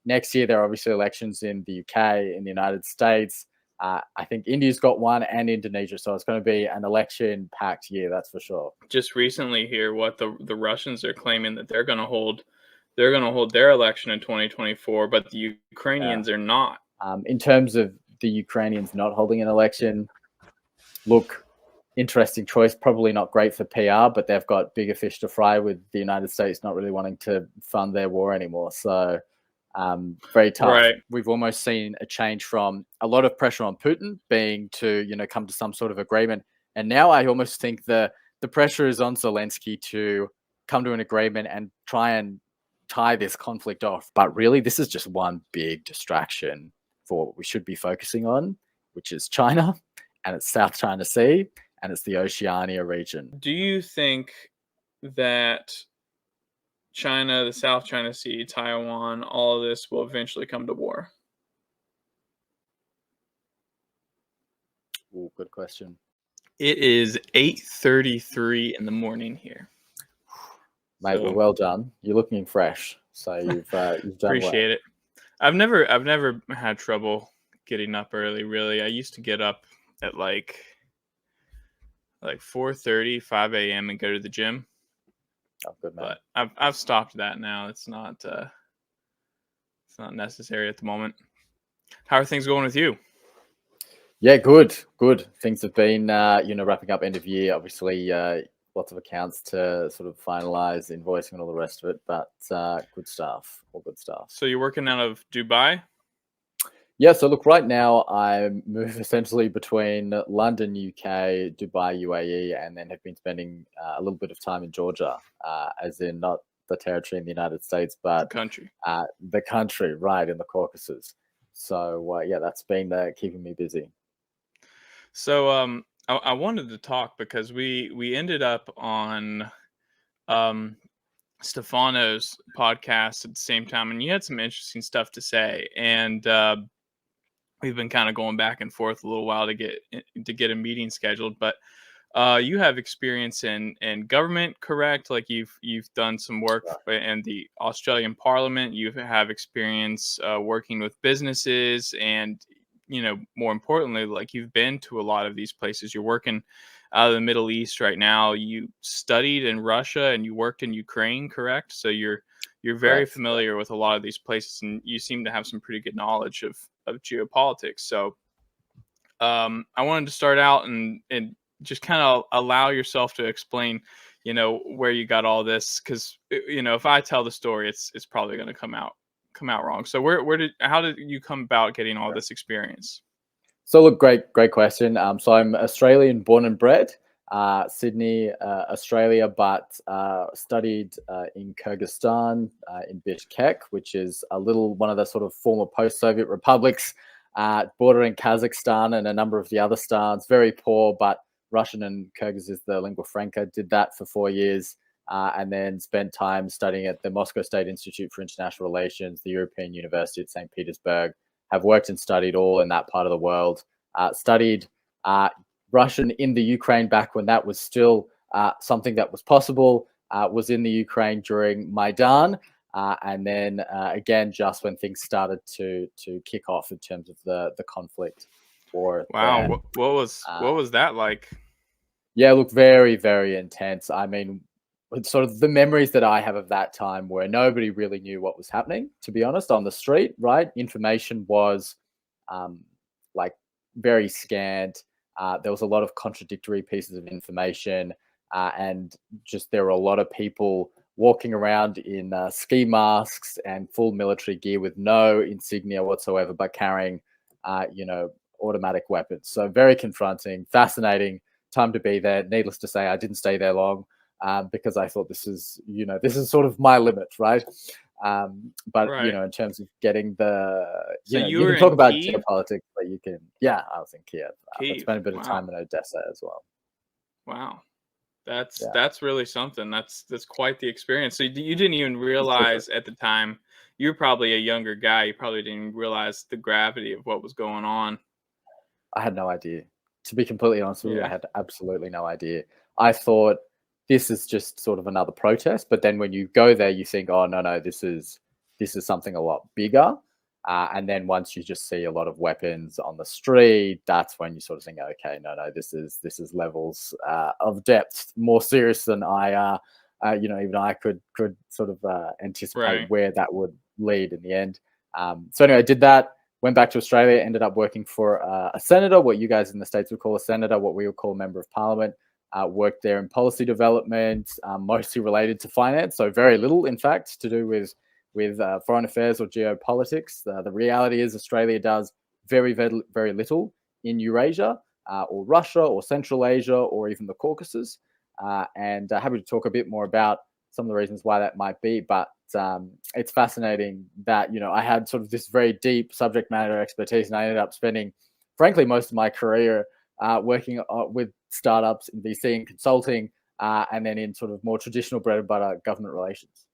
next year, there are obviously elections in the UK, in the United States. I think India's got one, and Indonesia. So it's going to be an election-packed year, that's for sure. Just recently here, what the Russians are claiming that they're going to hold their election in 2024, but the Ukrainians are not. In terms of the Ukrainians not holding an election, look, interesting choice, probably not great for PR, but they've got bigger fish to fry with the United States not really wanting to fund their war anymore. So very tough. Right. We've almost seen a change from a lot of pressure on Putin being to, come to some sort of agreement. And now I almost think the pressure is on Zelensky to come to an agreement and try and tie this conflict off. But really, this is just one big distraction for what we should be focusing on, which is China, and it's South China Sea, and it's the Oceania region. Do you think that China, the South China Sea, Taiwan, all of this will eventually come to war? Ooh, good question. It is 8:33 in the morning here. Mate, well, well done. You're looking fresh, so you've done appreciate well. it. I've never had trouble getting up early, really. I used to get up at like 4:30, 5 a.m. and go to the gym. Oh, good man. But I've stopped that now. It's not necessary at the moment. How are things going with you? Yeah, good. Things have been, wrapping up end of year. Obviously, lots of accounts to sort of finalize, invoicing and all the rest of it. But good stuff. All good stuff. So you're working out of Dubai? Yeah, so look, right now I move essentially between London, UK, Dubai, UAE, and then have been spending a little bit of time in Georgia, as in not the territory in the United States, but the country, right, in the Caucasus. So, that's been keeping me busy. So I wanted to talk because we ended up on Stefano's podcast at the same time, and you had some interesting stuff to say, and we've been kind of going back and forth a little while to get a meeting scheduled. But you have experience in government, correct? Like you've done some work in the Australian Parliament. You have experience working with businesses, and more importantly, like you've been to a lot of these places. You're working out of the Middle East right now. You studied in Russia and you worked in Ukraine, correct? So you're very familiar with a lot of these places, and you seem to have some pretty good knowledge of geopolitics. So I wanted to start out and just kind of allow yourself to explain, where you got all this, because if I tell the story, it's probably going to come out wrong. So how did you come about getting all this experience? So look, great question. So I'm Australian born and bred, Sydney, Australia, but studied in Kyrgyzstan, in Bishkek, which is one of the sort of former post-Soviet republics, bordering Kazakhstan and a number of the other stans. Very poor, but Russian and Kyrgyz is the lingua franca. Did that for 4 years. And then spent time studying at the Moscow State Institute for International Relations, the European University at St. Petersburg. Have worked and studied all in that part of the world. Studied Russian in the Ukraine back when that was still something that was possible. Was in the Ukraine during Maidan. And then again, just when things started to kick off in terms of the conflict war. Wow. What was that like? Yeah, look, very, very intense. I mean, sort of the memories that I have of that time where nobody really knew what was happening, to be honest, on the street, right? Information was very scant. There was a lot of contradictory pieces of information, and just there were a lot of people walking around in ski masks and full military gear with no insignia whatsoever, but carrying, automatic weapons. So very confronting, fascinating time to be there. Needless to say, I didn't stay there long. Because I thought this is sort of my limit, right? But in terms of getting you can talk about geopolitics, but you can, I was in Kiev. I spent a bit of time in Odessa as well. Wow, that's really something. That's quite the experience. So you didn't even realize at the time. You were probably a younger guy. You probably didn't even realize the gravity of what was going on. I had no idea. To be completely honest with you, I had absolutely no idea. I thought this is just sort of another protest. But then when you go there, you think, oh, no, this is this is something a lot bigger. And then once you just see a lot of weapons on the street, that's when you sort of think, okay, no, this is levels of depth more serious than I, even I could sort of anticipate where that would lead in the end. So anyway, I did that. Went back to Australia. Ended up working for a senator, what you guys in the States would call a senator, what we would call a member of parliament. Worked there in policy development, mostly related to finance. So very little, in fact, to do with foreign affairs or geopolitics. The reality is Australia does very, very, very little in Eurasia or Russia or Central Asia or even the Caucasus. And happy to talk a bit more about some of the reasons why that might be. But it's fascinating that, I had sort of this very deep subject matter expertise, and I ended up spending, frankly, most of my career working with startups in VC and consulting, and then in sort of more traditional bread and butter government relations.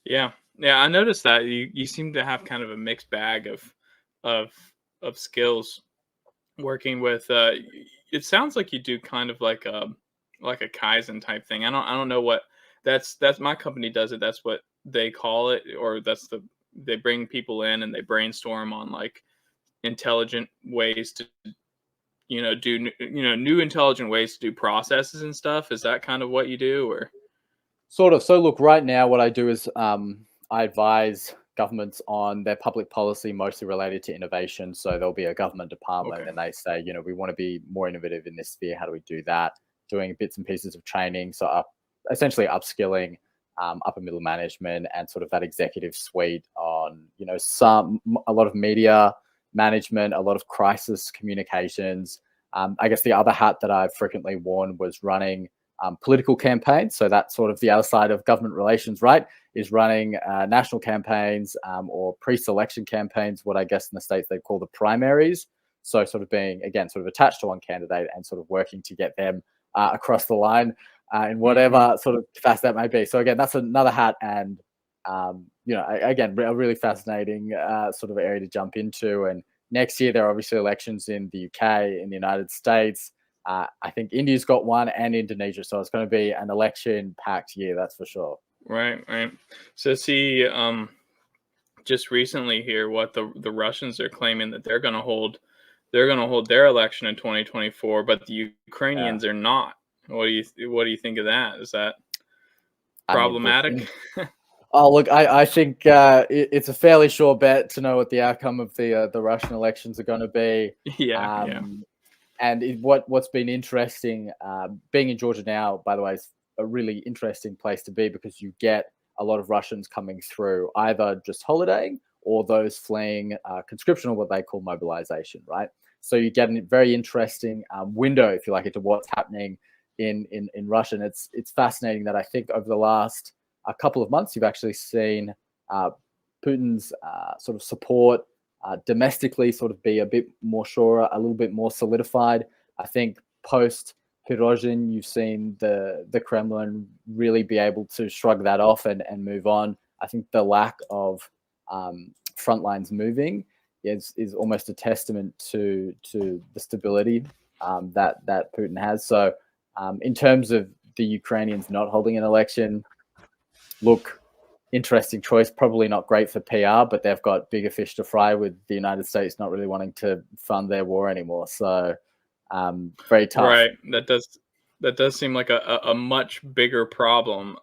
Yeah, I noticed that you seem to have kind of a mixed bag of skills working with. It sounds like you do kind of like a Kaizen type thing. I don't know what that's my company does it. That's what they call it, or they bring people in and they brainstorm on like intelligent ways to do new intelligent ways to do processes and stuff. Is that kind of what you do, or? Sort of. So look, right now what I do is I advise governments on their public policy, mostly related to innovation. So there'll be a government department and they say, we want to be more innovative in this sphere. How do we do that? Doing bits and pieces of training. So essentially upskilling upper middle management and sort of that executive suite on, a lot of media management, a lot of crisis communications. I guess the other hat that I've frequently worn was running political campaigns. So that's sort of the other side of government relations, right? Is running national campaigns or pre-selection campaigns, what I guess in the States they call the primaries. So sort of being, again, sort of attached to one candidate and sort of working to get them across the line in whatever sort of capacity that may be. So again, that's another hat, and again, a really fascinating sort of area to jump into. And next year there are obviously elections in the UK, in the United States. I think India's got one, and Indonesia. So it's going to be an election-packed year, that's for sure. Right. So see, just recently here, what the Russians are claiming that they're going to hold their election in 2024, but the Ukrainians are not. What do you think of that? Is that problematic? Oh, look, I think it's a fairly sure bet to know what the outcome of the Russian elections are going to be. Yeah. And what's been interesting, being in Georgia now, by the way, is a really interesting place to be, because you get a lot of Russians coming through, either just holidaying or those fleeing conscription, or what they call mobilization, right? So you get a very interesting window, if you like, into what's happening in Russia. And it's fascinating that I think over the last a couple of months, you've actually seen Putin's sort of support domestically sort of be a bit more sure, a little bit more solidified. I think post Pirozhin, you've seen the Kremlin really be able to shrug that off and move on. I think the lack of front lines moving is almost a testament to the stability that Putin has. So in terms of the Ukrainians not holding an election, look, interesting choice, probably not great for PR, but they've got bigger fish to fry, with the United States not really wanting to fund their war anymore. So very tough. Right. That does seem like a much bigger problem,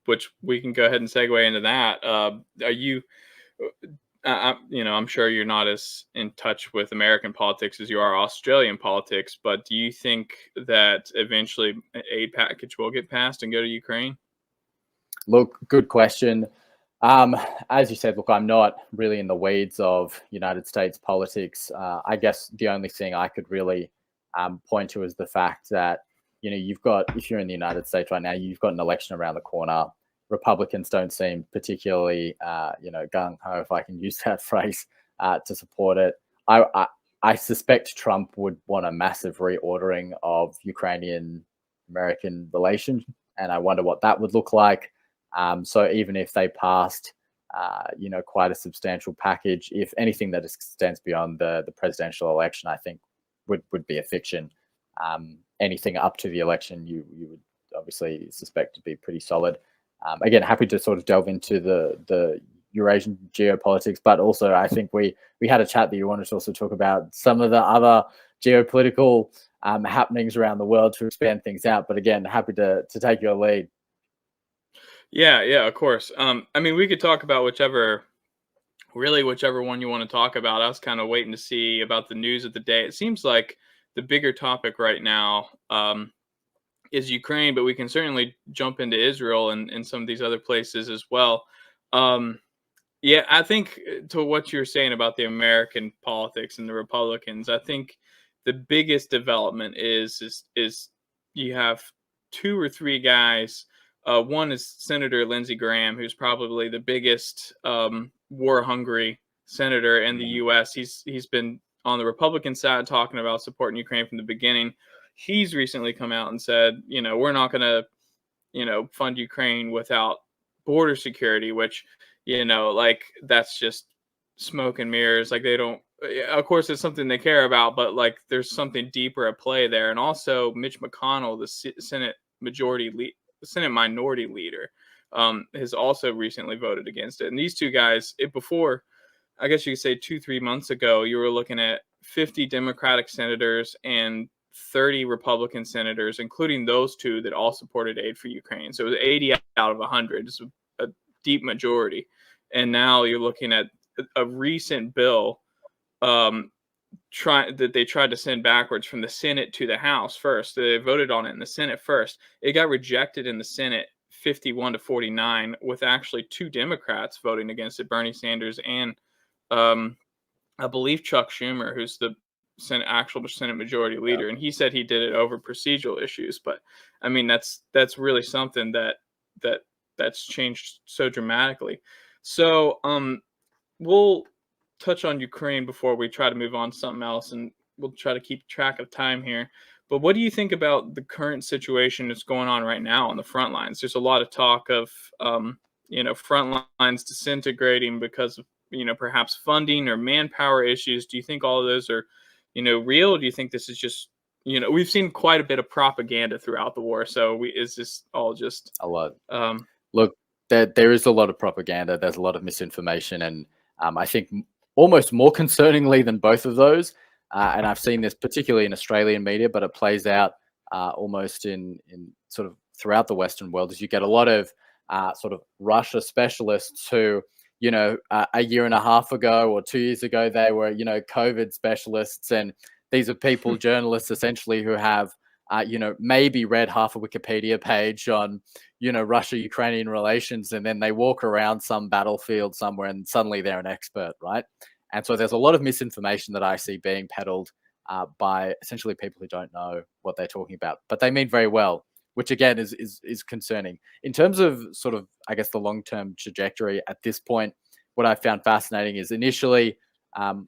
which we can go ahead and segue into that. Are you, I'm sure you're not as in touch with American politics as you are Australian politics, but do you think that eventually an aid package will get passed and go to Ukraine? Look, good question. As you said, look, I'm not really in the weeds of United States politics. I guess the only thing I could really point to is the fact that, you've got, if you're in the United States right now, you've got an election around the corner. Republicans don't seem particularly, gung-ho, if I can use that phrase, to support it. I suspect Trump would want a massive reordering of Ukrainian-American relations, and I wonder what that would look like. So even if they passed, quite a substantial package, if anything that extends beyond the presidential election, I think would be a fiction. Anything up to the election, you would obviously suspect to be pretty solid. again, happy to sort of delve into the Eurasian geopolitics, but also I think we had a chat that you wanted to also talk about some of the other geopolitical happenings around the world to expand things out. But again, happy to take your lead. Yeah, of course. I mean, we could talk about whichever one you want to talk about. I was kind of waiting to see about the news of the day. It seems like the bigger topic right now is Ukraine, but we can certainly jump into Israel and some of these other places as well. Yeah, I think to what you're saying about the American politics and the Republicans, I think the biggest development is you have two or three guys. One is Senator Lindsey Graham, who's probably the biggest war-hungry senator in the U.S. He's been on the Republican side talking about supporting Ukraine from the beginning. He's recently come out and said, we're not going to, fund Ukraine without border security, which like that's just smoke and mirrors. Like they don't, of course, it's something they care about, but like there's something deeper at play there. And also, Mitch McConnell, the Senate Minority Leader, has also recently voted against it. And these two guys, before, I guess you could say 2-3 months ago, you were looking at 50 Democratic senators and 30 Republican senators, including those two that all supported aid for Ukraine. So it was 80 out of 100. It's a deep majority. And now you're looking at a recent bill that they tried to send backwards from the Senate to the House first. They voted on it in the Senate first. It got rejected in the Senate 51-49, with actually two Democrats voting against it, Bernie Sanders and I believe Chuck Schumer, who's the actual Senate Majority Leader, and he said he did it over procedural issues. But I mean, that's really something that's changed so dramatically. So we'll touch on Ukraine before we try to move on to something else, and we'll try to keep track of time here. But what do you think about the current situation that's going on right now on the front lines? There's a lot of talk of front lines disintegrating because of perhaps funding or manpower issues. Do you think all of those are real? Do you think this is just we've seen quite a bit of propaganda throughout the war? So is this all just a lot? Look, there is a lot of propaganda. There's a lot of misinformation, and I think almost more concerningly than both of those, and I've seen this particularly in Australian media, but it plays out almost in sort of throughout the Western world, is you get a lot of sort of Russia specialists who, a year and a half ago or 2 years ago, they were, COVID specialists. And these are people, journalists essentially, who have, maybe read half a Wikipedia page on, Russia-Ukrainian relations, and then they walk around some battlefield somewhere and suddenly they're an expert, right? And so there's a lot of misinformation that I see being peddled by essentially people who don't know what they're talking about, but they mean very well, which again is concerning. In terms of sort of, I guess, the long-term trajectory at this point, what I found fascinating is initially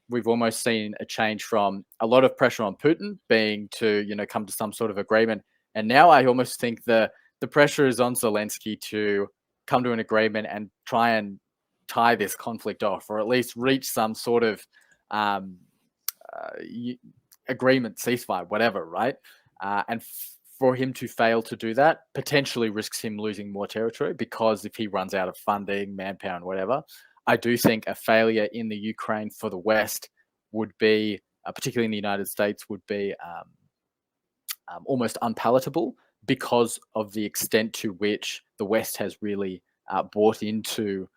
we've almost seen a change from a lot of pressure on Putin being to, come to some sort of agreement. And now I almost think the pressure is on Zelensky to come to an agreement and try and tie this conflict off, or at least reach some sort of agreement, ceasefire, whatever, right? And for him to fail to do that potentially risks him losing more territory, because if he runs out of funding, manpower, and whatever, I do think a failure in the Ukraine for the West would be, particularly in the United States, would be almost unpalatable, because of the extent to which the West has really bought into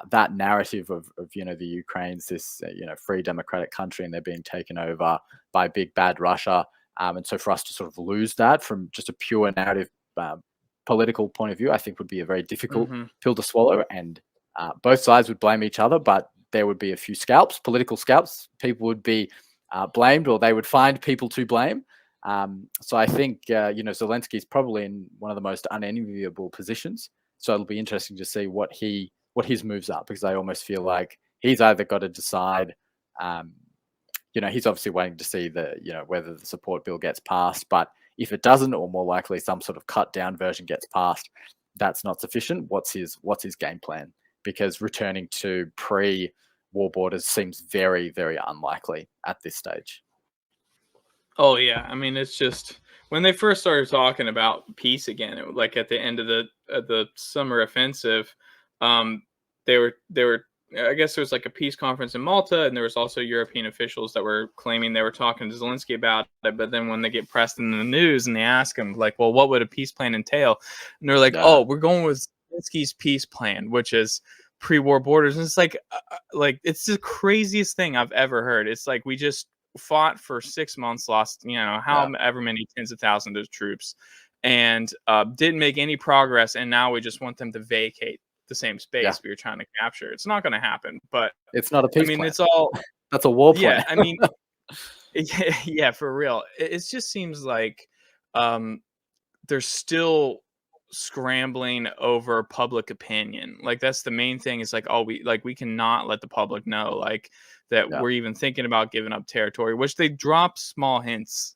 that narrative of the Ukraine's this free democratic country, and they're being taken over by big bad Russia. And so for us to sort of lose that from just a pure narrative political point of view, I think would be a very difficult pill to swallow. And both sides would blame each other, but there would be a few scalps, political scalps. People would be blamed, or they would find people to blame. So I think, Zelensky is probably in one of the most unenviable positions. So it'll be interesting to see what his moves are, because I almost feel like he's either got to decide, he's obviously waiting to see whether the support bill gets passed, but if it doesn't, or more likely some sort of cut down version gets passed, that's not sufficient. What's his game plan? Because returning to pre-war borders seems very, very unlikely at this stage. Oh yeah, I mean, it's just when they first started talking about peace again, it was like at the end of the summer offensive, they were I guess there was like a peace conference in Malta, and there was also European officials that were claiming they were talking to Zelensky about it. But then when they get pressed in the news and they ask him, like, well, what would a peace plan entail? And they're like, oh, we're going with Zelensky's peace plan, which is pre-war borders. And it's like it's the craziest thing I've ever heard. It's like we just fought for 6 months, lost, however many tens of thousands of troops, and didn't make any progress. And now we just want them to vacate the same space we were trying to capture. It's not going to happen, but it's not a peace plan. It's all that's a war plan. Yeah, for real. It just seems like they're still scrambling over public opinion. Like that's the main thing. Is like, we cannot let the public know like that we're even thinking about giving up territory, which they drop small hints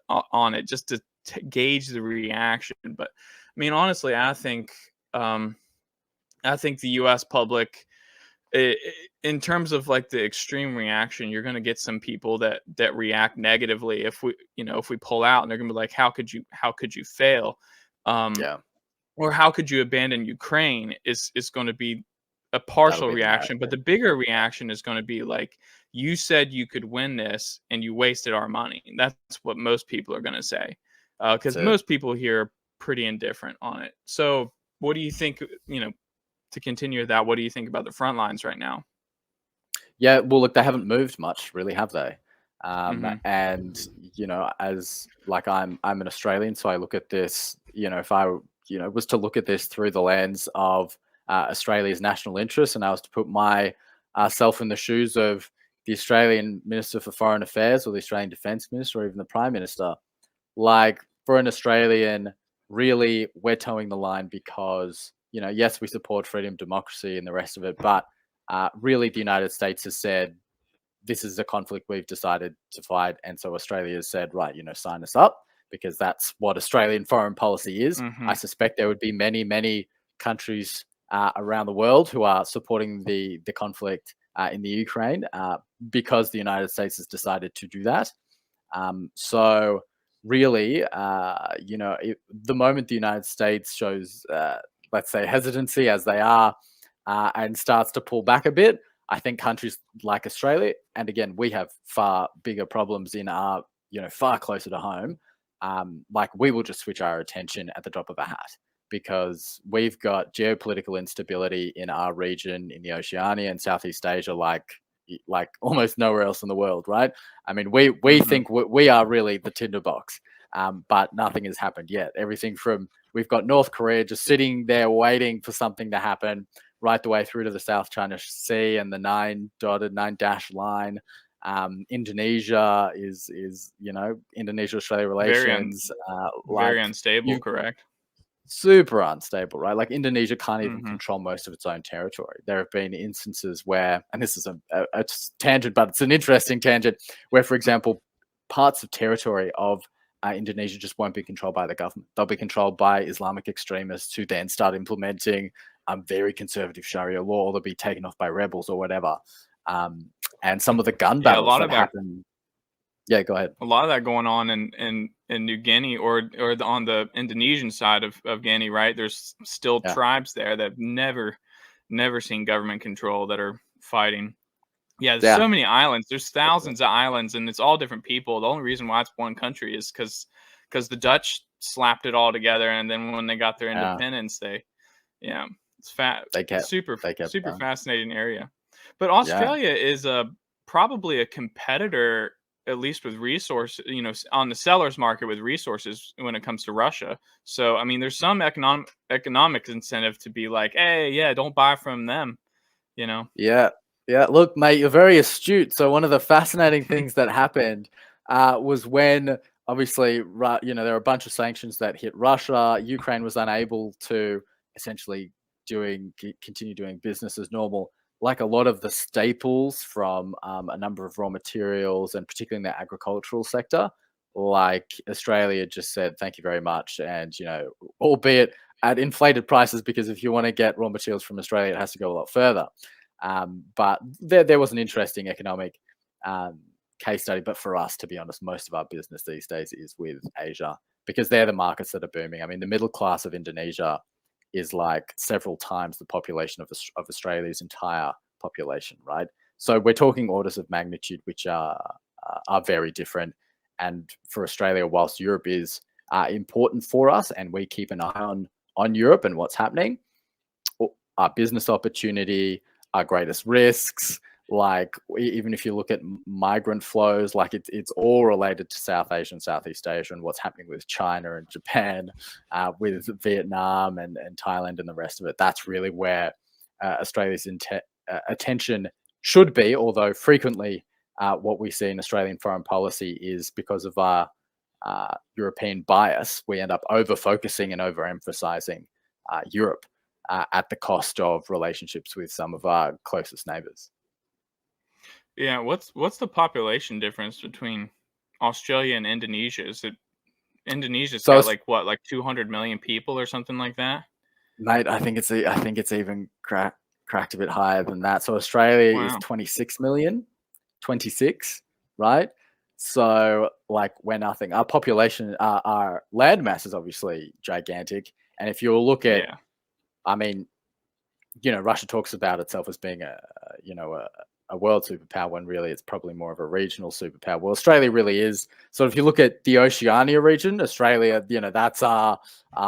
on it just to gauge the reaction. But honestly, I think the U.S. public, in terms of like the extreme reaction, you're going to get some people that react negatively if we pull out, and they're going to be like, how could you fail? Or how could you abandon Ukraine is going to be a partial reaction. But the bigger reaction is going to be like, you said you could win this and you wasted our money. That's what most people are going to say. Because most people here are pretty indifferent on it. So what do you think, to continue that, what do you think about the front lines right now? Yeah, well, look, they haven't moved much, really, have they? And as like I'm an Australian, so I look at this. If I was to look at this through the lens of Australia's national interest, and I was to put myself in the shoes of the Australian Minister for Foreign Affairs or the Australian Defence Minister or even the Prime Minister, like for an Australian, really, we're towing the line because yes, we support freedom, democracy, and the rest of it, but really, the United States has said, this is a conflict we've decided to fight. And so Australia has said, right, sign us up, because that's what Australian foreign policy is. I suspect there would be many, many countries around the world who are supporting the conflict in the Ukraine because the United States has decided to do that. So really, the moment the United States shows, let's say, hesitancy as they are, and starts to pull back a bit, I think countries like Australia, and again, we have far bigger problems in our, far closer to home, like we will just switch our attention at the drop of a hat, because we've got geopolitical instability in our region, in the Oceania and Southeast Asia, like almost nowhere else in the world, right? We think we are really the tinderbox, but nothing has happened yet. Everything from, we've got North Korea just sitting there waiting for something to happen, right the way through to the South China Sea and the nine dash line. Indonesia is Indonesia-Australia relations. Very unstable, correct? Super unstable, right? Like Indonesia can't even control most of its own territory. There have been instances where, and this is a tangent, but it's an interesting tangent, where, for example, parts of territory of Indonesia just won't be controlled by the government. They'll be controlled by Islamic extremists who then start implementing very conservative Sharia law. They'll be taken off by rebels or whatever. And some of the gun battles that happen. Yeah, go ahead. A lot of that going on in New Guinea or on the Indonesian side of Guinea, right? There's still tribes there that never seen government control that are fighting. Yeah, there's so many islands. There's thousands of islands, and it's all different people. The only reason why it's one country is because the Dutch slapped it all together, and then when they got their independence, it's super fascinating area. But Australia is probably a competitor, at least with resources, on the seller's market with resources when it comes to Russia. So, there's some economic incentive to be like, hey, don't buy from them, Yeah. Look, mate, you're very astute. So one of the fascinating things that happened was when, obviously, there were a bunch of sanctions that hit Russia. Ukraine was unable to essentially continue doing business as normal. Like a lot of the staples from a number of raw materials, and particularly in the agricultural sector, like Australia just said, thank you very much. And, albeit at inflated prices, because if you want to get raw materials from Australia, it has to go a lot further. But there was an interesting economic case study. But for us, to be honest, most of our business these days is with Asia, because they're the markets that are booming. The middle class of Indonesia is like several times the population of Australia's entire population, right? So we're talking orders of magnitude which are very different. And for Australia, whilst Europe is important for us, and we keep an eye on Europe and what's happening, our business opportunity, our greatest risks, like even if you look at migrant flows, like it's all related to South Asia and Southeast Asia and what's happening with China and Japan, with Vietnam and Thailand and the rest of it. That's really where Australia's attention should be, although frequently what we see in Australian foreign policy is because of our European bias, we end up over-focusing and over-emphasizing Europe at the cost of relationships with some of our closest neighbors. Yeah, what's the population difference between Australia and Indonesia? Is it Indonesia's got like what, like 200 million people or something like that? Mate, I think it's even cracked a bit higher than that. So Australia is 26 million, 26, right? So like we're nothing. Our population, our land mass is obviously gigantic. And if you look at, I mean, Russia talks about itself as being a world superpower when really it's probably more of a regional superpower. Well, Australia really is. So if you look at the Oceania region, Australia, that's our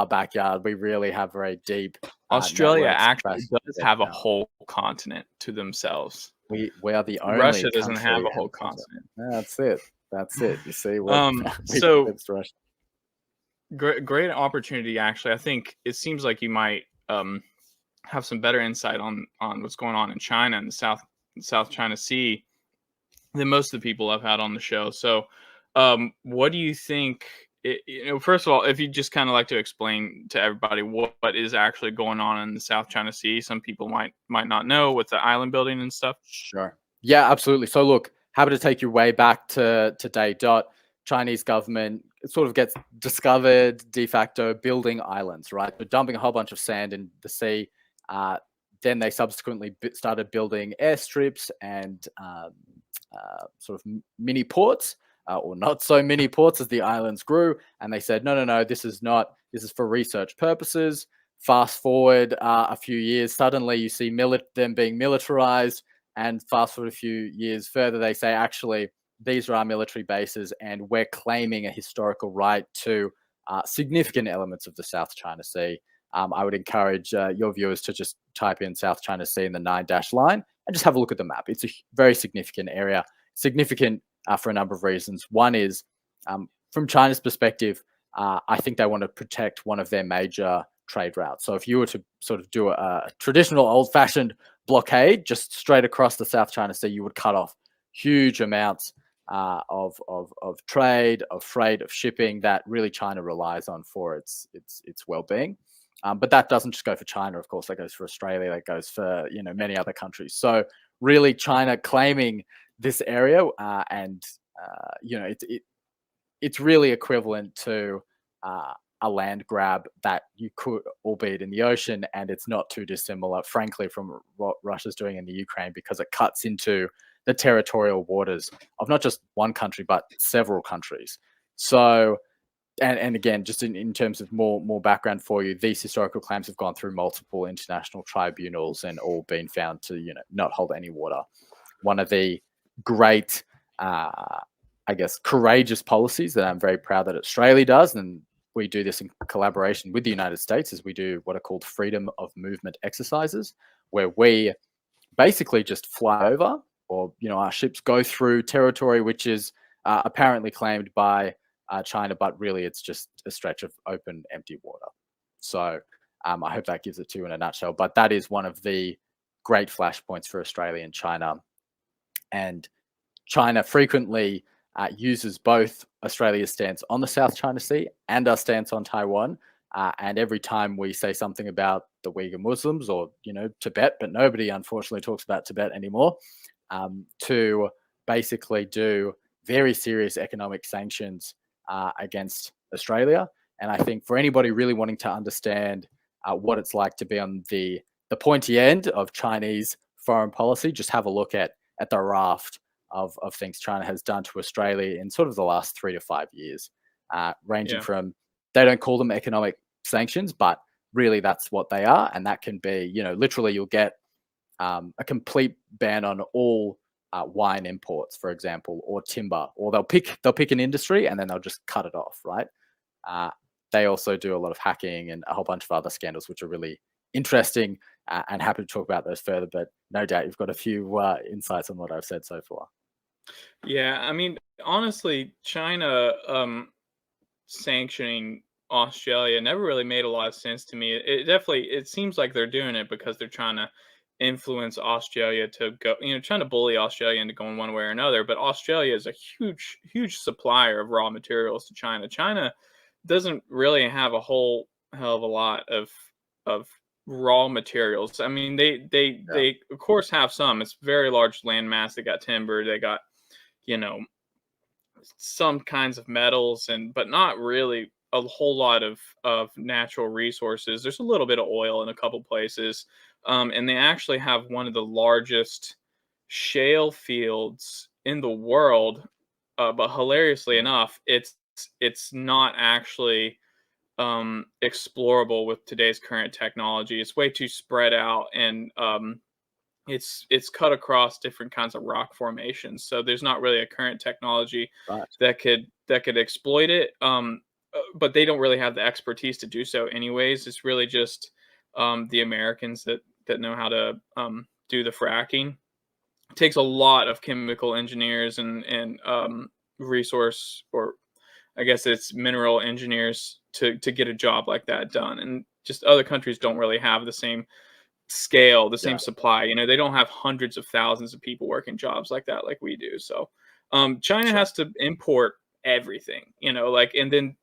backyard. We really have very deep. Australia actually does have a whole continent to themselves. We are the only. Russia doesn't have a whole continent. That's it. You see. So great opportunity. Actually, I think it seems like you might have some better insight on what's going on in China and the South China Sea than most of the people I've had on the show. So what do you think, first of all, if you just kind of like to explain to everybody what is actually going on in the South China Sea? Some people might not know with the island building and stuff. Sure. Yeah, absolutely. So look, happy to take you way back to day dot. Chinese government sort of gets discovered de facto building islands, right? They're dumping a whole bunch of sand in the sea. Then they subsequently started building airstrips and sort of mini ports, or not so mini ports as the islands grew. And they said, no, this is for research purposes. Fast forward a few years, suddenly you see them being militarized. And fast forward a few years further, they say, actually, these are our military bases, and we're claiming a historical right to significant elements of the South China Sea. I would encourage your viewers to just type in South China Sea in the 9- line and just have a look at the map. It's a very significant area, significant for a number of reasons. One is, from China's perspective, I think they want to protect one of their major trade routes. So if you were to sort of do a traditional old-fashioned blockade just straight across the South China Sea, you would cut off huge amounts of trade, of freight, of shipping that really China relies on for its well-being. But that doesn't just go for China, of course. That goes for Australia. That goes for many other countries. So really, China claiming this area, and it's really equivalent to a land grab that you could, albeit in the ocean, and it's not too dissimilar, frankly, from what Russia's doing in the Ukraine, because it cuts into the territorial waters of not just one country but several countries. So. And again, just in terms of more background for you, these historical claims have gone through multiple international tribunals and all been found to, not hold any water. One of the great, courageous policies that I'm very proud that Australia does, and we do this in collaboration with the United States, is we do what are called freedom of movement exercises, where we basically just fly over, or our ships go through territory which is apparently claimed by China, but really it's just a stretch of open, empty water. So I hope that gives it to you in a nutshell. But that is one of the great flashpoints for Australia and China. And China frequently uses both Australia's stance on the South China Sea and our stance on Taiwan. And every time we say something about the Uyghur Muslims or, Tibet, but nobody unfortunately talks about Tibet anymore, to basically do very serious economic sanctions against Australia. And I think for anybody really wanting to understand what it's like to be on the pointy end of Chinese foreign policy, just have a look at the raft of things China has done to Australia in sort of the last 3 to 5 years, ranging from, they don't call them economic sanctions, but really that's what they are. And that can be, literally you'll get a complete ban on all wine imports, for example, or timber, or they'll pick an industry and then they'll just cut it off, right? They also do a lot of hacking and a whole bunch of other scandals, which are really interesting, and happy to talk about those further. But no doubt you've got a few insights on what I've said so far. Yeah, I mean, honestly, China sanctioning Australia never really made a lot of sense to me. It seems like they're doing it because they're trying to influence Australia to go, trying to bully Australia into going one way or another. But Australia is a huge supplier of raw materials to China. China doesn't really have a whole hell of a lot of raw materials. I mean, they of course have some. It's very large landmass. They got timber. They got, you know, some kinds of metals, but not really a whole lot of natural resources. There's a little bit of oil in a couple places, and they actually have one of the largest shale fields in the world. But hilariously enough, it's not actually explorable with today's current technology. It's way too spread out, and it's cut across different kinds of rock formations. So there's not really a current technology Right. that could exploit it. But they don't really have the expertise to do so anyways. It's really just the Americans that know how to do the fracking. It takes a lot of chemical engineers and resource, or I guess it's mineral engineers to get a job like that done. And just other countries don't really have the same scale, the Yeah. same supply. They don't have hundreds of thousands of people working jobs like that, like we do. So China has to import everything, and then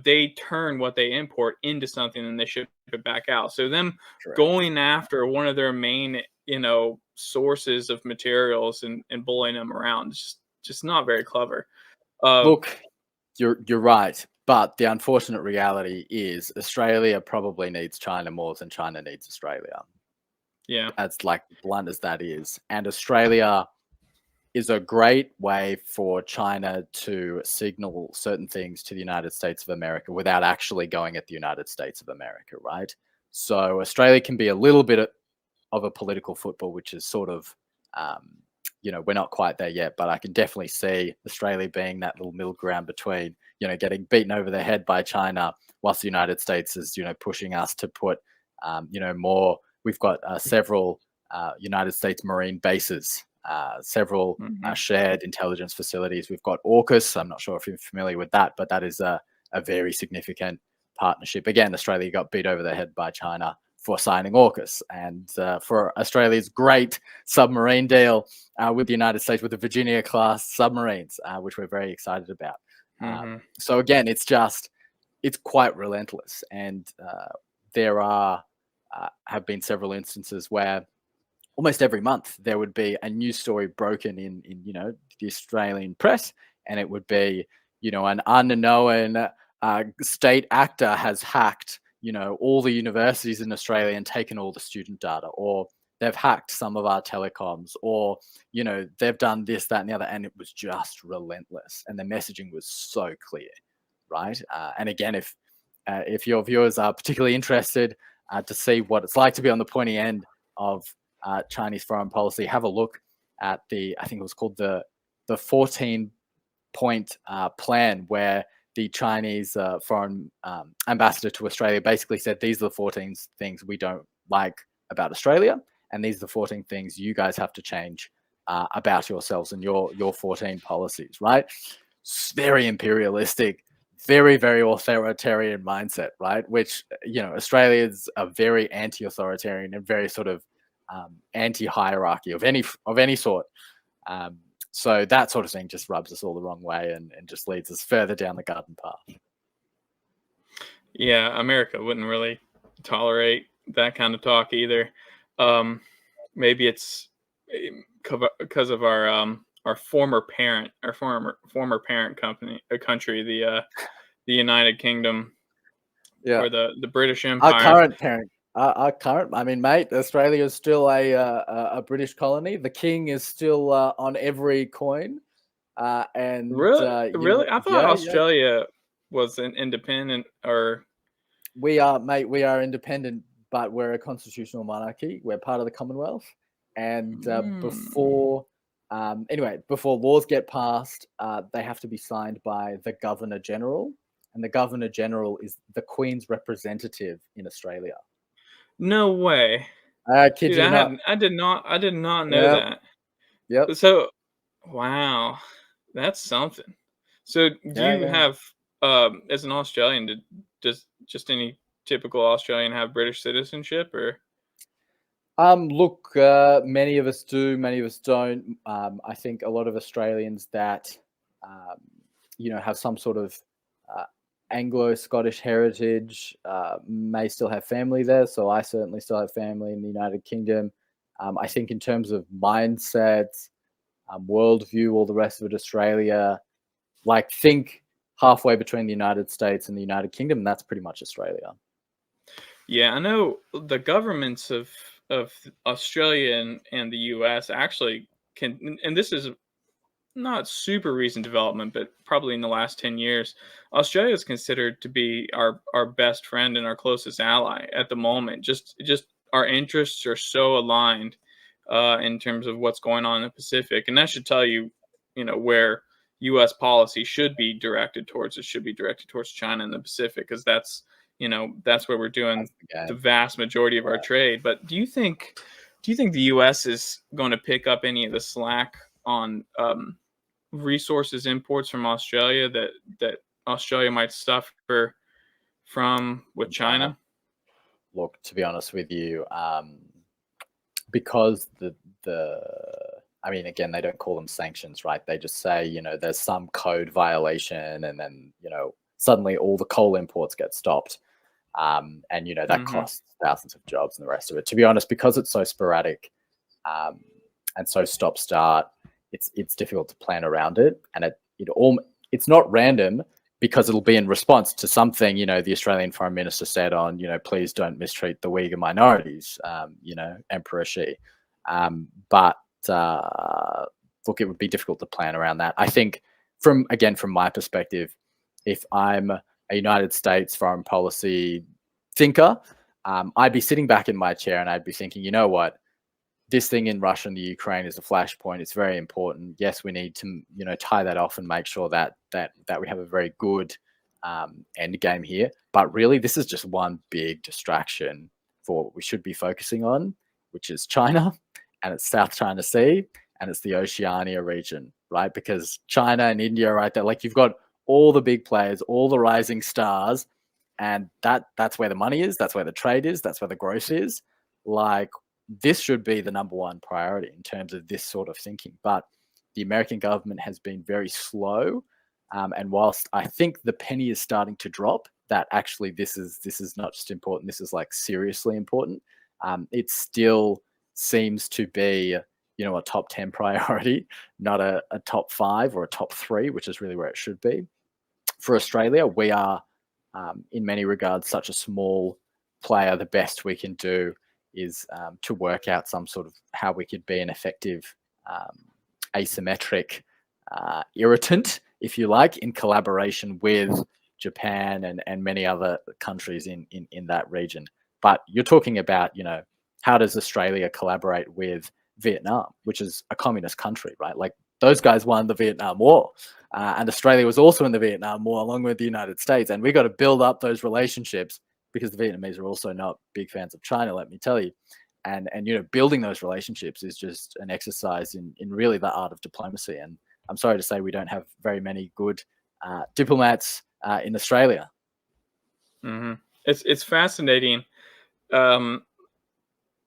they turn what they import into something and they ship it back out. So them Correct. going after one of their main sources of materials and bullying them around is just not very clever. Look, you're right, but the unfortunate reality is Australia probably needs China more than China needs Australia. Yeah. As like blunt as that is, and Australia is a great way for China to signal certain things to the United States of America without actually going at the United States of America, right? So Australia can be a little bit of a political football, which is sort of, we're not quite there yet, but I can definitely see Australia being that little middle ground between, getting beaten over the head by China, whilst the United States is, pushing us to put, more. We've got several United States Marine bases, several shared intelligence facilities. We've got AUKUS. I'm not sure if you're familiar with that, but that is a very significant partnership. Again, Australia got beat over the head by China for signing AUKUS, and for Australia's great submarine deal with the United States with the Virginia-class submarines, which we're very excited about. So again, it's quite relentless, and there have been several instances where almost every month there would be a news story broken in the Australian press, and it would be an unknown state actor has hacked all the universities in Australia and taken all the student data, or they've hacked some of our telecoms, or they've done this, that, and the other, and it was just relentless, and the messaging was so clear, right? And again, if your viewers are particularly interested to see what it's like to be on the pointy end of Chinese foreign policy, have a look at I think it was called the 14-point plan, where the Chinese foreign ambassador to Australia basically said, these are the 14 things we don't like about Australia, and these are the 14 things you guys have to change about yourselves and your 14 policies, right? It's very imperialistic, very, very authoritarian mindset, right? Which, Australia is a very anti-authoritarian and very sort of anti-hierarchy of any sort. So that sort of thing just rubs us all the wrong way and just leads us further down the garden path. Yeah, America wouldn't really tolerate that kind of talk either. Maybe it's because of our former parent country, the United Kingdom, or the British Empire. Our current parent. I mean, mate, Australia is still a British colony. The king is still on every coin. And really, I thought Australia was an independent, or we are, mate. We are independent, but we're a constitutional monarchy. We're part of the Commonwealth, and before laws get passed, they have to be signed by the Governor General, and the Governor General is the Queen's representative in Australia. No way. I kid Dude, you not. I did not know Yep. that. Yep. So, wow, that's something. So, do Yeah. you Yeah. have, as an Australian, does just any typical Australian have British citizenship, or? Look, many of us do, many of us don't. I think a lot of Australians that, um, have some sort of uh, Anglo-Scottish heritage may still have family there. So I certainly still have family in the United Kingdom. I think in terms of mindset, worldview, all the rest of it, Australia, like think halfway between the United States and the United Kingdom, and that's pretty much Australia. Yeah, I know the governments of Australia and the US actually can, and this is not super recent development, but probably in the last 10 years, Australia is considered to be our best friend and our closest ally at the moment. Just our interests are so aligned in terms of what's going on in the Pacific, and that should tell you, where U.S. policy should be directed towards. It should be directed towards China and the Pacific, because that's where we're doing the vast majority of our trade. But do you think the U.S. is going to pick up any of the slack on resources imports from Australia that Australia might suffer from with China? Look, to be honest with you, because the I mean, again, they don't call them sanctions, right? They just say, there's some code violation, and then, suddenly all the coal imports get stopped. And, that Hmm. costs thousands of jobs and the rest of it. To be honest, because it's so sporadic and so stop start, it's difficult to plan around it. And it's not random, because it'll be in response to something, the Australian Foreign Minister said on, please don't mistreat the Uyghur minorities, Emperor Xi. But look, it would be difficult to plan around that. I think from my perspective, if I'm a United States foreign policy thinker, I'd be sitting back in my chair and I'd be thinking, you know what? This thing in Russia and the Ukraine is a flashpoint. It's very important. Yes, we need to, tie that off and make sure that we have a very good end game here. But really, this is just one big distraction for what we should be focusing on, which is China, and it's South China Sea, and it's the Oceania region, right? Because China and India are right there. Like, you've got all the big players, all the rising stars, and that's where the money is. That's where the trade is. That's where the growth is. Like, this should be the number one priority in terms of this sort of thinking. But the American government has been very slow. And whilst I think the penny is starting to drop, that actually this is not just important, this is like seriously important, it still seems to be, a top 10 priority, not a top 5 or a top 3, which is really where it should be. For Australia, we are, in many regards, such a small player. The best we can do is to work out some sort of how we could be an effective asymmetric irritant, if you like, in collaboration with Japan and many other countries in that region. But you're talking about, how does Australia collaborate with Vietnam, which is a communist country, right? Like, those guys won the Vietnam War. And Australia was also in the Vietnam War along with the United States. And we got to build up those relationships, because the Vietnamese are also not big fans of China, let me tell you. And building those relationships is just an exercise in really the art of diplomacy. And I'm sorry to say we don't have very many good diplomats in Australia. Mm-hmm. It's fascinating.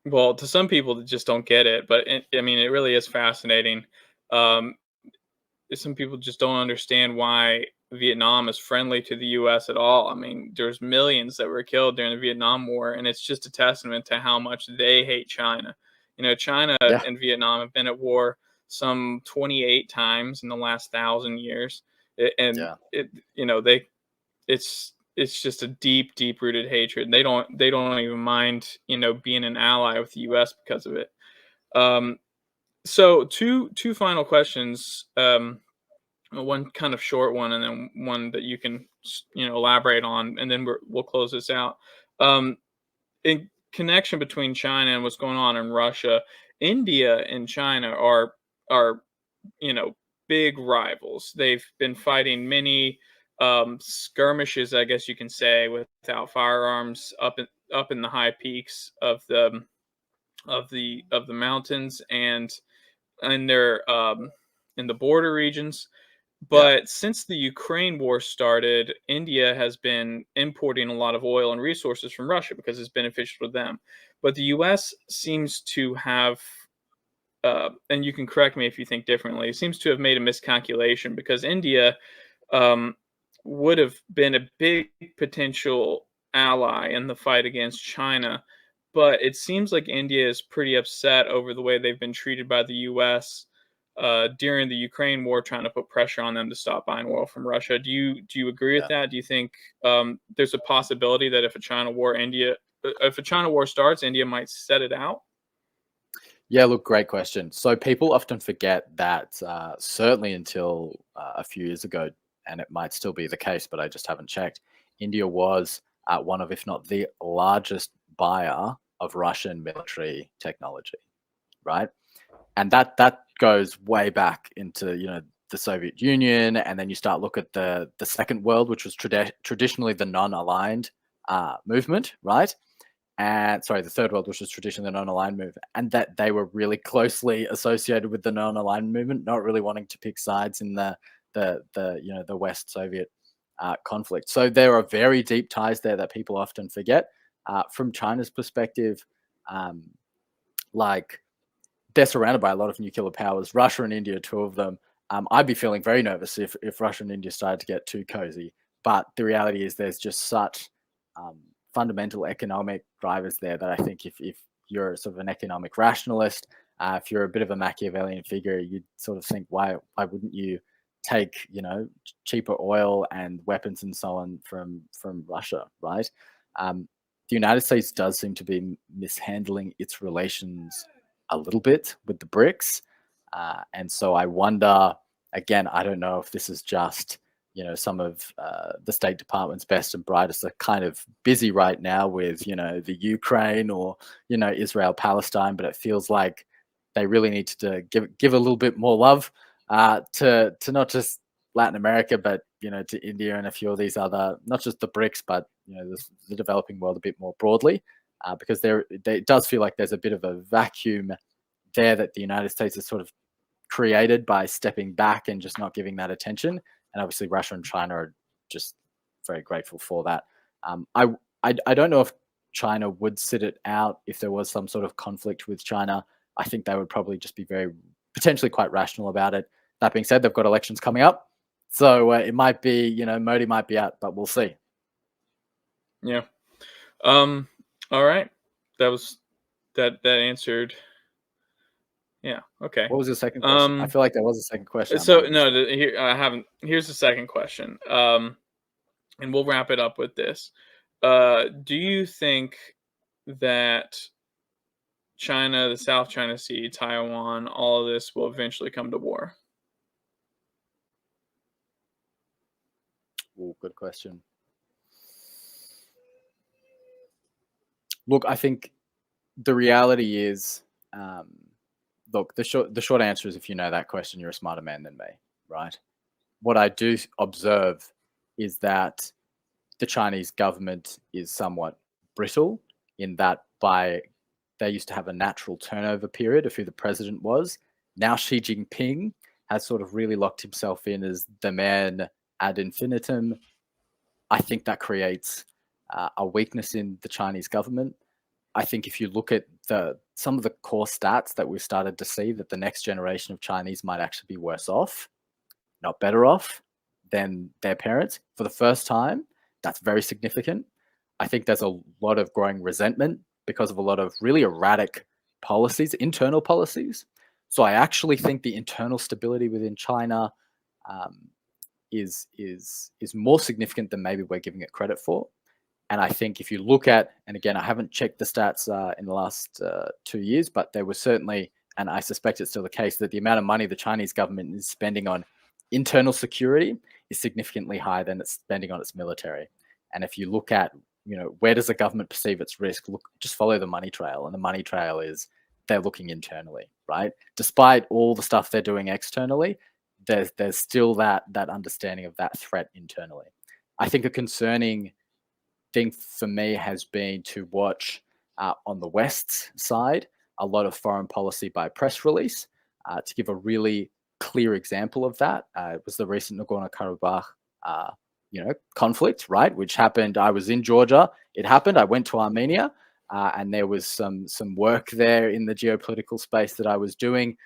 Well, to some people that just don't get it, but I mean, it really is fascinating. Um, some people just don't understand why Vietnam is friendly to the U.S. at all. I mean, there's millions that were killed during the Vietnam War, and it's just a testament to how much they hate China. China Yeah. and Vietnam have been at war some 28 times in the last 1,000 years, and Yeah. it's just a deep rooted hatred. They don't even mind being an ally with the U.S. because of it. So two final questions. one kind of short one, and then one that you can elaborate on, and then we'll close this out. In connection between China and what's going on in Russia, India and China are big rivals. They've been fighting many skirmishes, I guess you can say, without firearms up in the high peaks of the mountains, and they're in the border regions. Yeah. But since the Ukraine war started, India has been importing a lot of oil and resources from Russia because it's beneficial to them. But the U.S. seems to have, and you can correct me if you think differently, seems to have made a miscalculation, because India would have been a big potential ally in the fight against China. But it seems like India is pretty upset over the way they've been treated by the U.S. During the Ukraine war, trying to put pressure on them to stop buying oil from Russia. Do you agree with Yeah. that? Do you think there's a possibility that if a China war starts, India might set it out? Yeah, look, great question. So people often forget that certainly until a few years ago, and it might still be the case, but I just haven't checked, India was one of, if not the largest buyer of Russian military technology, right? And that goes way back into the Soviet Union, and then you start look at the Second World, which was traditionally the non-aligned movement, right? And sorry, the Third World, which was traditionally the non-aligned movement, and that they were really closely associated with the non-aligned movement, not really wanting to pick sides in the West Soviet conflict. So there are very deep ties there that people often forget. From China's perspective, like they're surrounded by a lot of nuclear powers. Russia and India, two of them. I'd be feeling very nervous if Russia and India started to get too cozy. But the reality is, there's just such fundamental economic drivers there that I think if you're sort of an economic rationalist, if you're a bit of a Machiavellian figure, you'd sort of think, why wouldn't you take cheaper oil and weapons and so on from Russia, right? The United States does seem to be mishandling its relations a little bit with the BRICS. And so I wonder, again, I don't know if this is just, some of the State Department's best and brightest are kind of busy right now with, the Ukraine or, Israel, Palestine, but it feels like they really need to give a little bit more love to not just Latin America, but, to India and a few of these other, not just the BRICS, but, the developing world a bit more broadly. Because it does feel like there's a bit of a vacuum there that the United States has sort of created by stepping back and just not giving that attention. And obviously, Russia and China are just very grateful for that. I don't know if China would sit it out if there was some sort of conflict with China. I think they would probably just be very potentially quite rational about it. That being said, they've got elections coming up, so it might be Modi might be out, but we'll see. Yeah. All right. That answered. Yeah. Okay. What was the second question? I feel like there was a second question. So no, here I haven't. Here's the second question. And we'll wrap it up with this. Do you think that China, the South China Sea, Taiwan, all of this will eventually come to war? Ooh, good question. Look, I think the reality is, look, the short answer is, if you know that question, you're a smarter man than me, right? What I do observe is that the Chinese government is somewhat brittle in that they used to have a natural turnover period of who the president was. Now Xi Jinping has sort of really locked himself in as the man ad infinitum. I think that creates a weakness in the Chinese government. I think if you look at some of the core stats that we've started to see, that the next generation of Chinese might actually be worse off, not better off than their parents for the first time. That's very significant. I think there's a lot of growing resentment because of a lot of really erratic policies, internal policies. So I actually think the internal stability within China is more significant than maybe we're giving it credit for. And I think if you look at, and again, I haven't checked the stats in the last 2 years, but there was certainly, and I suspect it's still the case, that the amount of money the Chinese government is spending on internal security is significantly higher than it's spending on its military. And if you look at, where does the government perceive its risk? Look, just follow the money trail. And the money trail is they're looking internally, right? Despite all the stuff they're doing externally, there's still that understanding of that threat internally. I think a concerning thing for me has been to watch on the West's side a lot of foreign policy by press release. To give a really clear example of that, it was the recent Nagorno-Karabakh conflict, right, which happened. I was in Georgia. It happened. I went to Armenia, and there was some work there in the geopolitical space that I was doing.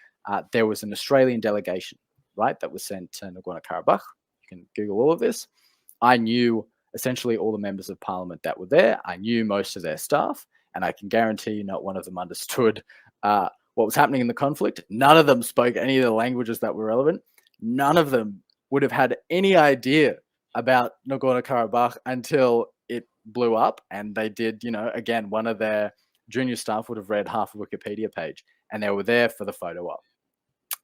There was an Australian delegation, right, that was sent to Nagorno-Karabakh. You can Google all of this. I knew essentially all the members of parliament that were there. I knew most of their staff, and I can guarantee you not one of them understood what was happening in the conflict. None of them spoke any of the languages that were relevant. None of them would have had any idea about Nagorno-Karabakh until it blew up. And they did, again, one of their junior staff would have read half a Wikipedia page, and they were there for the photo op.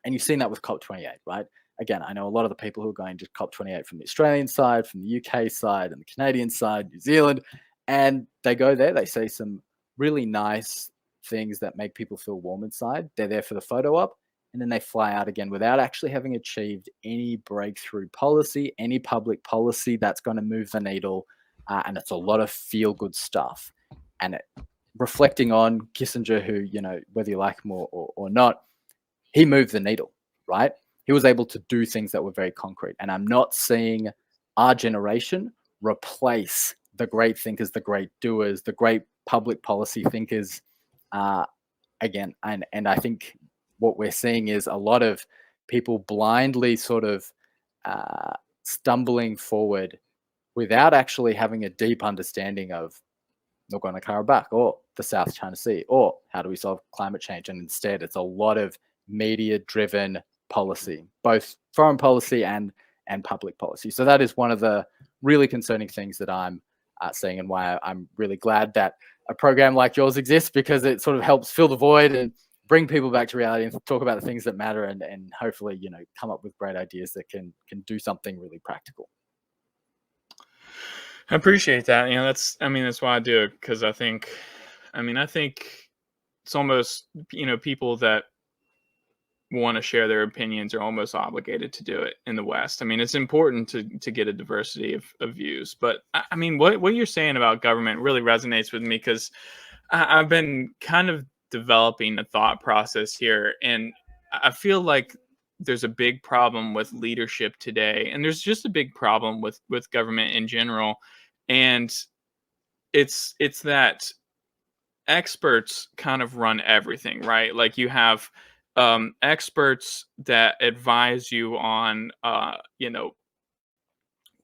And you've seen that with COP28, right? Again, I know a lot of the people who are going to COP28 from the Australian side, from the UK side, and the Canadian side, New Zealand, and they go there, they say some really nice things that make people feel warm inside. They're there for the photo op, and then they fly out again without actually having achieved any breakthrough policy, any public policy that's going to move the needle. And it's a lot of feel-good stuff. And reflecting on Kissinger, who, whether you like him or not, he moved the needle, right? He was able to do things that were very concrete. And I'm not seeing our generation replace the great thinkers, the great doers, the great public policy thinkers again. And I think what we're seeing is a lot of people blindly sort of stumbling forward without actually having a deep understanding of Nagorno-Karabakh or the South China Sea or how do we solve climate change. And instead, it's a lot of media-driven policy, both foreign policy and public policy. So that is one of the really concerning things that I'm seeing, and why I'm really glad that a program like yours exists, because it sort of helps fill the void and bring people back to reality and talk about the things that matter, and hopefully, come up with great ideas that can do something really practical. I appreciate that. That's why I do it, because I think it's almost, people that want to share their opinions are almost obligated to do it in the West. It's important to get a diversity of views, but what you're saying about government really resonates with me, because I've been kind of developing a thought process here, and I feel like there's a big problem with leadership today, and there's just a big problem with government in general, and it's that experts kind of run everything, right? Like you have experts that advise you on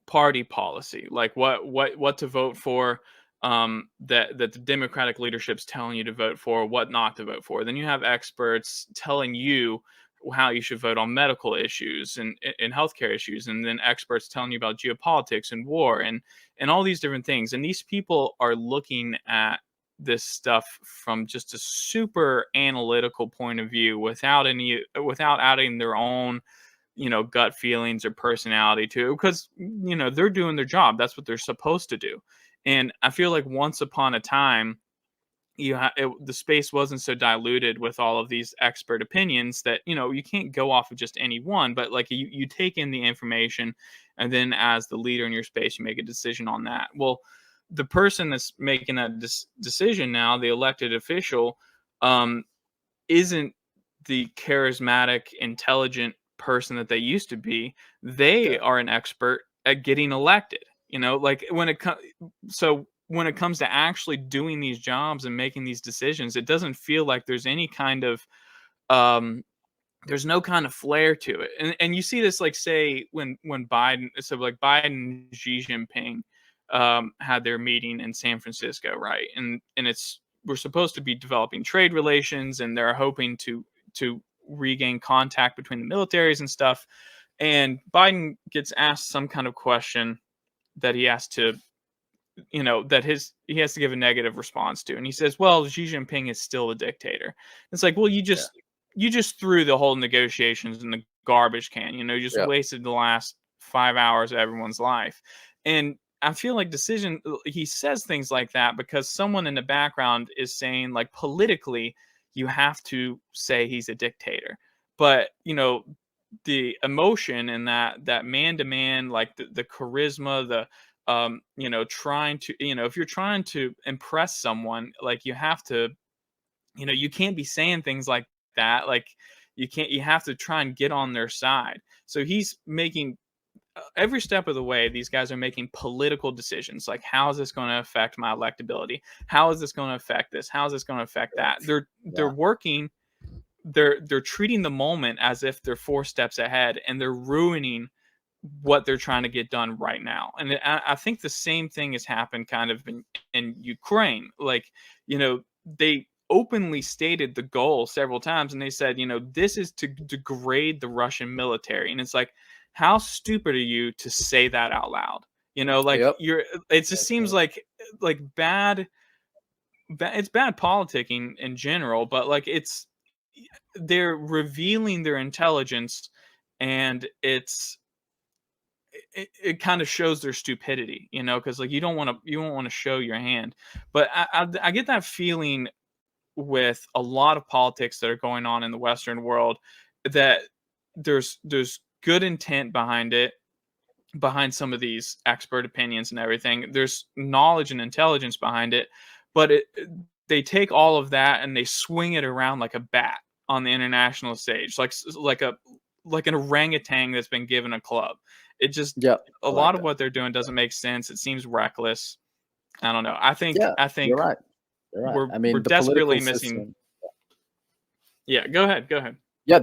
party policy, like what to vote for, that the Democratic leadership's telling you to vote for, what not to vote for. Then you have experts telling you how you should vote on medical issues and healthcare issues, and then experts telling you about geopolitics and war and all these different things. And these people are looking at this stuff from just a super analytical point of view, without adding their own gut feelings or personality to it, because they're doing their job. That's what they're supposed to do. And I feel like once upon a time, the space wasn't so diluted with all of these expert opinions that you can't go off of just any one, but like you take in the information, and then as the leader in your space, you make a decision on that. Well, the person that's making that decision now, the elected official, isn't the charismatic, intelligent person that they used to be. They are an expert at getting elected. Like when it comes to actually doing these jobs and making these decisions, it doesn't feel like there's any kind of there's no kind of flair to it. And you see this, like, say when Biden, so like Biden and Xi Jinping had their meeting in San Francisco, right? And we're supposed to be developing trade relations, and they're hoping to regain contact between the militaries and stuff. And Biden gets asked some kind of question that he has to, he has to give a negative response to. And he says, well, Xi Jinping is still a dictator. It's like, well, you just threw the whole negotiations in the garbage can. You just Yeah. wasted the last 5 hours of everyone's life. And I feel like he says things like that because someone in the background is saying, like, politically, you have to say he's a dictator. But, the emotion and that man to man, like the charisma, trying to, if you're trying to impress someone, like, you have to, you can't be saying things like that. Like, you have to try and get on their side. So he's making every step of the way, these guys are making political decisions. Like, how is this going to affect my electability? How is this going to affect this? How is this going to affect that? They're working. They're treating the moment as if they're 4 steps ahead, and they're ruining what they're trying to get done right now. And I think the same thing has happened kind of in Ukraine. Like, they openly stated the goal several times, and they said, this is to degrade the Russian military. And it's like, how stupid are you to say that out loud? Like, Yep. it just seems like bad. It's bad politicking in general, but like, they're revealing their intelligence, and it kind of shows their stupidity, because, like, you don't want to show your hand. But I get that feeling with a lot of politics that are going on in the Western world, that there's good intent behind it, behind some of these expert opinions and everything. There's knowledge and intelligence behind it, but they take all of that and they swing it around like a bat on the international stage, like an orangutan that's been given a club. It just Yep. A lot of what they're doing doesn't make sense. It seems reckless. I don't know. I think You're right. You're right. we're I mean, the desperately political missing. system. Yeah, go ahead. Yeah,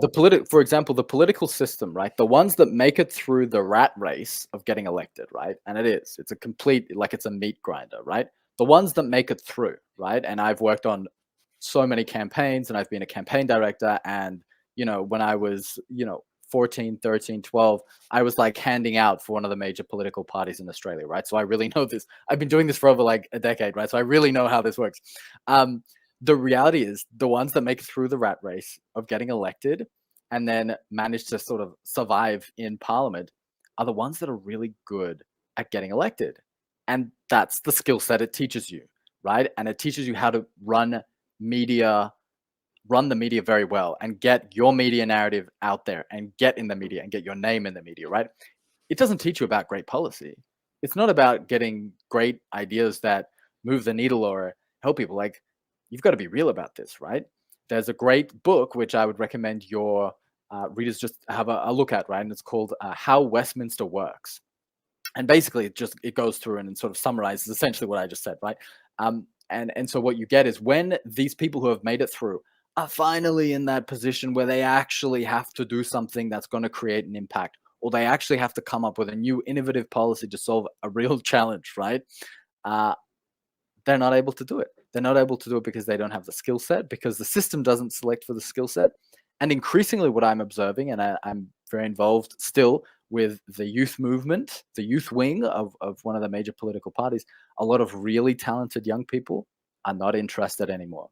for example, the political system, right? The ones that make it through the rat race of getting elected, right? And it's a complete, like, it's a meat grinder, right? The ones that make it through, right? And I've worked on so many campaigns, and I've been a campaign director. And, when I was, 14, 13, 12, I was like handing out for one of the major political parties in Australia, right? So I really know this. I've been doing this for over like a decade, right? So I really know how this works. The reality is, the ones that make it through the rat race of getting elected and then manage to sort of survive in parliament are the ones that are really good at getting elected. And that's the skill set it teaches you, right? And it teaches you how to run the media very well, and get your media narrative out there, and get in the media, and get your name in the media, right? It doesn't teach you about great policy. It's not about getting great ideas that move the needle or help people. Like, you've got to be real about this, right? There's a great book which I would recommend your readers just have a look at, right? And it's called How Westminster Works. And basically, it goes through and sort of summarizes essentially what I just said, right? And so what you get is, when these people who have made it through are finally in that position where they actually have to do something that's going to create an impact, or they actually have to come up with a new innovative policy to solve a real challenge, right? They're not able to do it. They're not able to do it because they don't have the skill set, because the system doesn't select for the skill set. And increasingly, what I'm observing, and I'm very involved still with the youth movement, the youth wing of one of the major political parties, a lot of really talented young people are not interested anymore.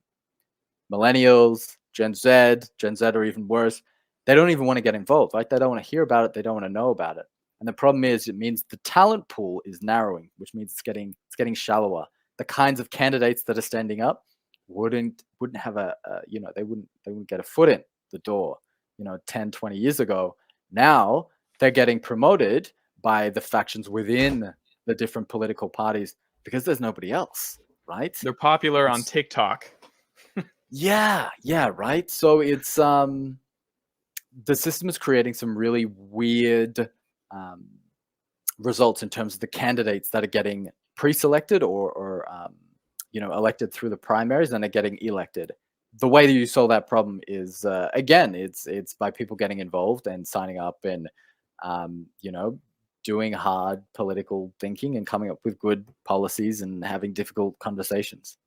Millennials, Gen Z are even worse. They don't even want to get involved, right? They don't want to hear about it. They don't want to know about it. And the problem is, it means the talent pool is narrowing, which means it's getting shallower. The kinds of candidates that are standing up wouldn't have they wouldn't get a foot in the door, 10, 20 years ago. Now they're getting promoted by the factions within the different political parties because there's nobody else, right? They're popular on TikTok. Yeah, right. So it's the system is creating some really weird results in terms of the candidates that are getting pre-selected or elected through the primaries and are getting elected. The way that you solve that problem is again, it's by people getting involved and signing up and doing hard political thinking and coming up with good policies and having difficult conversations.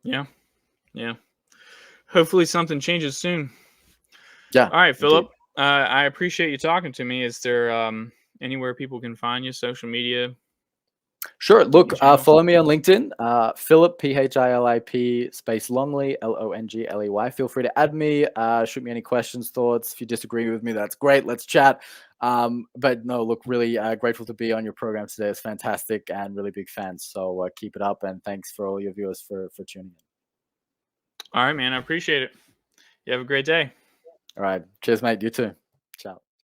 Yeah. Hopefully something changes soon. Yeah. All right, Philip. I appreciate you talking to me. Is there anywhere people can find you, social media? Sure. Look, channel? follow me on LinkedIn, Phillip, Philip space Longley, Longley. Feel free to add me, shoot me any questions, thoughts. If you disagree with me, that's great. Let's chat. But no, look, really grateful to be on your program today. It's fantastic and really big fans. So keep it up, and thanks for all your viewers for tuning in. All right, man. I appreciate it. You have a great day. All right. Cheers, mate. You too.